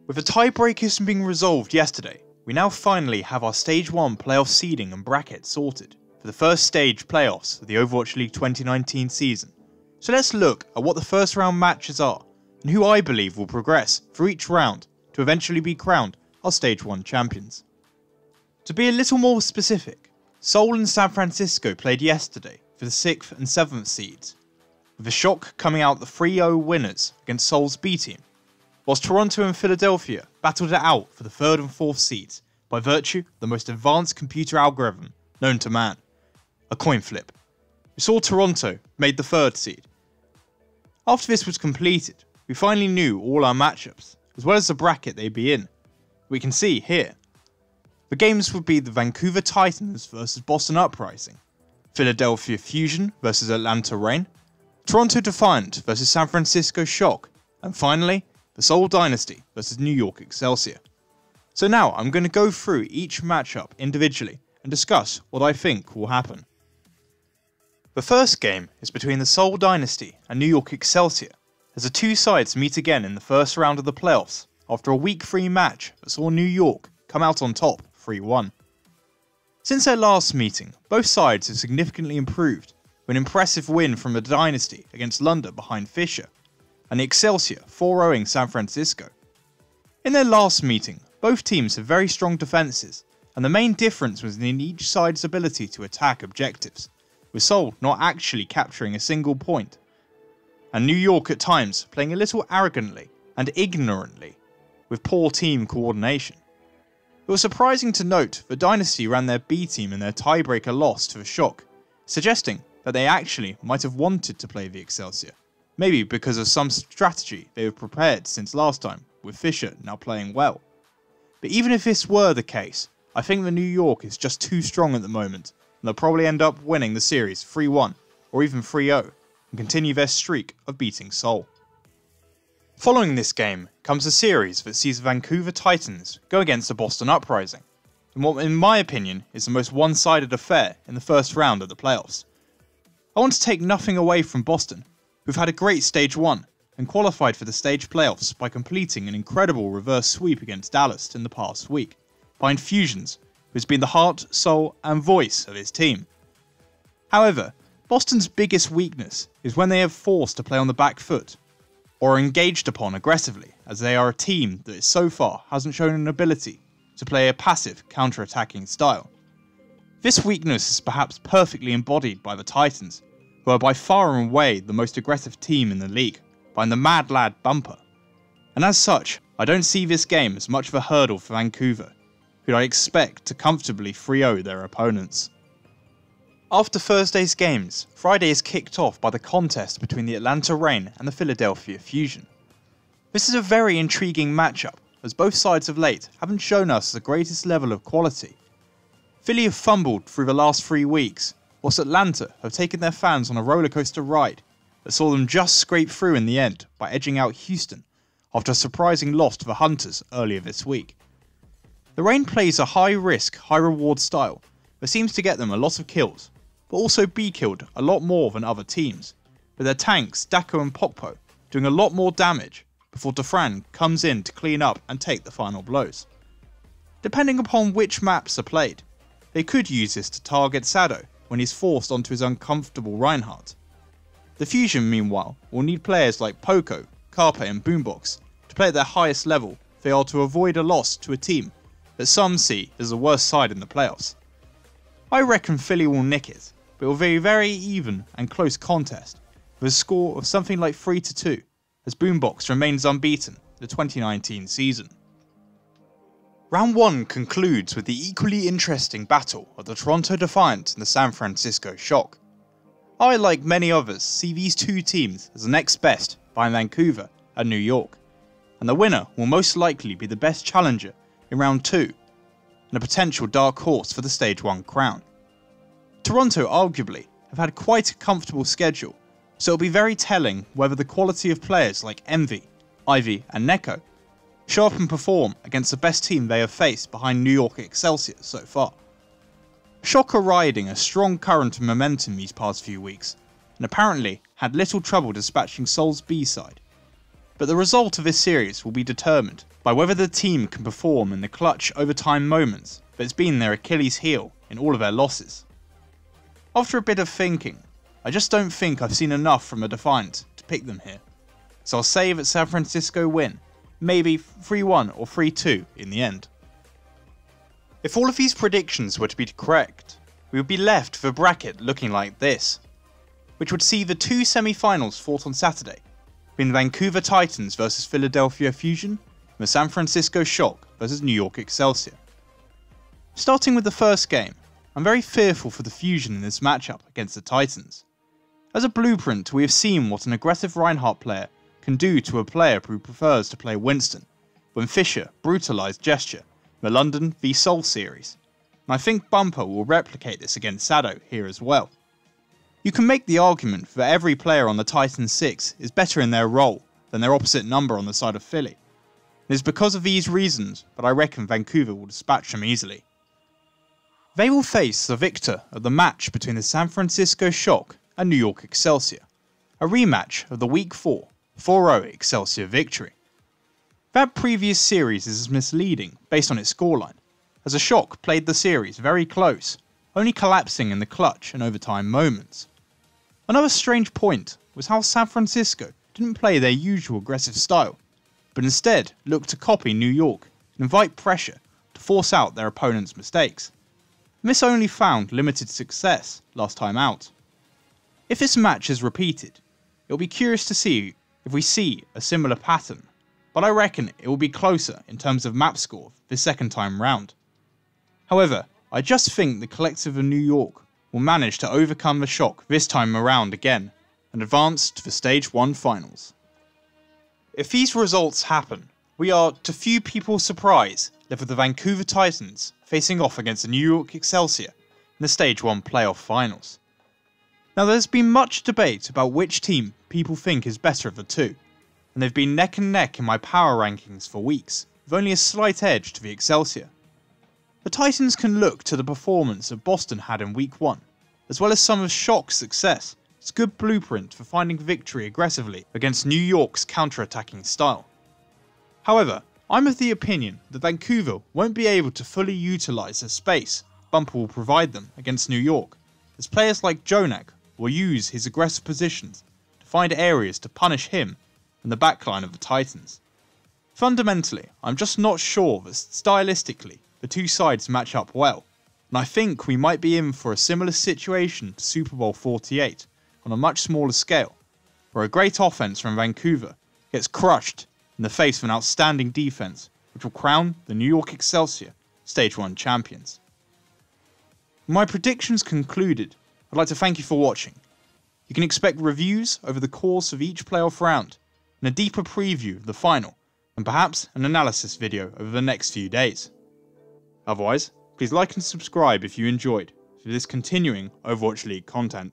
With the tiebreakers being resolved yesterday, we now finally have our Stage 1 playoff seeding and bracket sorted for the first stage playoffs of the Overwatch League 2019 season. So let's look at what the first round matches are and who I believe will progress through each round to eventually be crowned our Stage 1 champions. To be a little more specific, Seoul and San Francisco played yesterday for the 6th and 7th seeds, with the Shock coming out the 3-0 winners against Seoul's B team, whilst Toronto and Philadelphia battled it out for the 3rd and 4th seeds by virtue of the most advanced computer algorithm known to man, a coin flip. We saw Toronto made the 3rd seed. After this was completed, we finally knew all our matchups, as well as the bracket they'd be in. We can see here. The games would be the Vancouver Titans versus Boston Uprising, Philadelphia Fusion versus Atlanta Reign, Toronto Defiant versus San Francisco Shock, and finally, the Seoul Dynasty versus New York Excelsior. So now I'm going to go through each matchup individually and discuss what I think will happen. The first game is between the Seoul Dynasty and New York Excelsior, as the two sides meet again in the first round of the playoffs after a Week 3 match that saw New York come out on top 3-1. Since their last meeting, both sides have significantly improved, with an impressive win from the Dynasty against London behind Fisher, and the Excelsior 4-0ing San Francisco. In their last meeting, both teams have very strong defences, and the main difference was in each side's ability to attack objectives, with Seoul not actually capturing a single point, and New York at times playing a little arrogantly and ignorantly, with poor team coordination. It was surprising to note that Dynasty ran their B team in their tiebreaker loss to the Shock, suggesting that they actually might have wanted to play the Excelsior, maybe because of some strategy they have prepared since last time, with Fisher now playing well. But even if this were the case, I think the New York is just too strong at the moment, and they'll probably end up winning the series 3-1 or even 3-0 and continue their streak of beating Seoul. Following this game comes a series that sees the Vancouver Titans go against the Boston Uprising, in what in my opinion is the most one-sided affair in the first round of the playoffs. I want to take nothing away from Boston, who've had a great Stage 1 and qualified for the stage playoffs by completing an incredible reverse sweep against Dallas in the past week, behind Fusions, who's been the heart, soul and voice of his team. However, Boston's biggest weakness is when they are forced to play on the back foot, or are engaged upon aggressively, as they are a team that so far hasn't shown an ability to play a passive counter-attacking style. This weakness is perhaps perfectly embodied by the Titans, who are by far and away the most aggressive team in the league, behind the Mad Lad Bumper. And as such, I don't see this game as much of a hurdle for Vancouver, who I expect to comfortably 3-0 their opponents. After Thursday's games, Friday is kicked off by the contest between the Atlanta Reign and the Philadelphia Fusion. This is a very intriguing matchup, as both sides of late haven't shown us the greatest level of quality. Philly have fumbled through the last 3 weeks, whilst Atlanta have taken their fans on a rollercoaster ride that saw them just scrape through in the end by edging out Houston after a surprising loss to the Hunters earlier this week. The Reign plays a high risk, high reward style that seems to get them a lot of kills, but also be killed a lot more than other teams, with their tanks Dako and Pokpo doing a lot more damage before Defran comes in to clean up and take the final blows. Depending upon which maps are played, they could use this to target Sado when he's forced onto his uncomfortable Reinhardt. The Fusion meanwhile will need players like Poco, Carpe and Boombox to play at their highest level if they are to avoid a loss to a team that some see as the worst side in the playoffs. I reckon Philly will nick it, but it will be a very even and close contest, with a score of something like 3-2, as Boombox remains unbeaten the 2019 season. Round 1 concludes with the equally interesting battle of the Toronto Defiant and the San Francisco Shock. I, like many others, see these two teams as the next best behind Vancouver and New York, and the winner will most likely be the best challenger in round 2, and a potential dark horse for the Stage 1 crown. Toronto arguably have had quite a comfortable schedule, so it'll be very telling whether the quality of players like Envy, Ivy and Neko show up and perform against the best team they have faced behind New York Excelsior so far. Shock are riding a strong current of momentum these past few weeks, and apparently had little trouble dispatching Seoul's B side. But the result of this series will be determined by whether the team can perform in the clutch overtime moments that's been their Achilles heel in all of their losses. After a bit of thinking, I just don't think I've seen enough from the Defiant to pick them here, so I'll say that San Francisco win, maybe 3-1 or 3-2 in the end. If all of these predictions were to be correct, we would be left with a bracket looking like this, which would see the two semi-finals fought on Saturday, being the Vancouver Titans vs Philadelphia Fusion and the San Francisco Shock vs New York Excelsior. Starting with the first game, I'm very fearful for the Fusion in this matchup against the Titans. As a blueprint, we have seen what an aggressive Reinhardt player can do to a player who prefers to play Winston, when Fischer brutalised Gesture in the London v Seoul series, and I think Bumper will replicate this against Sado here as well. You can make the argument that every player on the Titans 6 is better in their role than their opposite number on the side of Philly. It is because of these reasons that I reckon Vancouver will dispatch them easily. They will face the victor of the match between the San Francisco Shock and New York Excelsior, a rematch of the Week 4 4-0 Excelsior victory. That previous series is misleading based on its scoreline, as the Shock played the series very close, only collapsing in the clutch and overtime moments. Another strange point was how San Francisco didn't play their usual aggressive style, but instead looked to copy New York and invite pressure to force out their opponent's mistakes. This only found limited success last time out. If this match is repeated, it will be curious to see if we see a similar pattern, but I reckon it will be closer in terms of map score this second time round. However, I just think the collective of New York will manage to overcome the Shock this time around again and advance to the Stage 1 finals. If these results happen, we are, to few people's surprise, left with the Vancouver Titans facing off against the New York Excelsior in the Stage 1 playoff finals. Now, there's been much debate about which team people think is better of the two, and they've been neck and neck in my power rankings for weeks, with only a slight edge to the Excelsior. The Titans can look to the performance that Boston had in Week 1, as well as some of Shock's success. It's a good blueprint for finding victory aggressively against New York's counter-attacking style. However, I'm of the opinion that Vancouver won't be able to fully utilise the space Bumper will provide them against New York, as players like Jonak will use his aggressive positions to find areas to punish him and the backline of the Titans. Fundamentally, I'm just not sure that stylistically the two sides match up well, and I think we might be in for a similar situation to Super Bowl 48 on a much smaller scale, where a great offense from Vancouver gets crushed in the face of an outstanding defense, which will crown the New York Excelsior Stage 1 champions. With my predictions concluded, I'd like to thank you for watching. You can expect reviews over the course of each playoff round, and a deeper preview of the final, and perhaps an analysis video over the next few days. Otherwise, please like and subscribe if you enjoyed for this continuing Overwatch League content.